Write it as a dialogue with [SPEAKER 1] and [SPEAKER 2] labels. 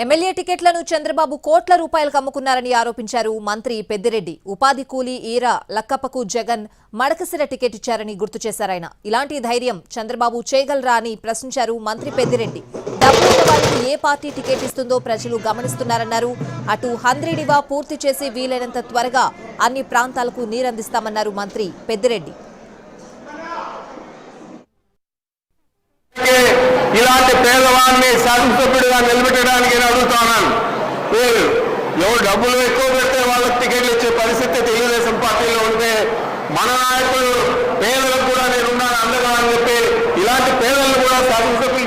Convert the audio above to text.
[SPEAKER 1] MLA టికెట్లను చంద్రబాబు కోట్ల రూపాయలకు అమ్ముకున్నారని ఆరోపించారు మంత్రి పెద్దిరెడ్డి. ఉపాధి కూలీ ఈర లక్కప్పకు జగన్ మడకసిర టికెట్ ఇచ్చారని గుర్తు చేశారాయన. ఇలాంటి ధైర్యం చంద్రబాబు చేయగలరా అని ప్రశ్నించారు మంత్రి పెద్దిరెడ్డి. డబ్బు ఉన్న వారికి ఏ పార్టీ టికెట్ ఇస్తుందో ప్రజలు గమనిస్తున్నారన్నారు. అటు హంద్రీడివా పూర్తి చేసి వీలైనంత త్వరగా అన్ని ప్రాంతాలకు నీరందిస్తామన్నారు మంత్రి పెద్దిరెడ్డి.
[SPEAKER 2] ఇలాంటి పేదవాడిని శాసనసభ్యుడిగా నిలబెట్టడానికి నేను అడుగుతున్నాను. ఎవరు డబ్బులు ఎక్కువ పెడితే వాళ్ళకి టికెట్లు ఇచ్చే పరిస్థితి తెలుగుదేశం పార్టీలో ఉంటే మన నాయకులు పేదలకు కూడా నేనున్నాను అందగా అని చెప్పి ఇలాంటి పేదలను కూడా శాసనసభ్యులు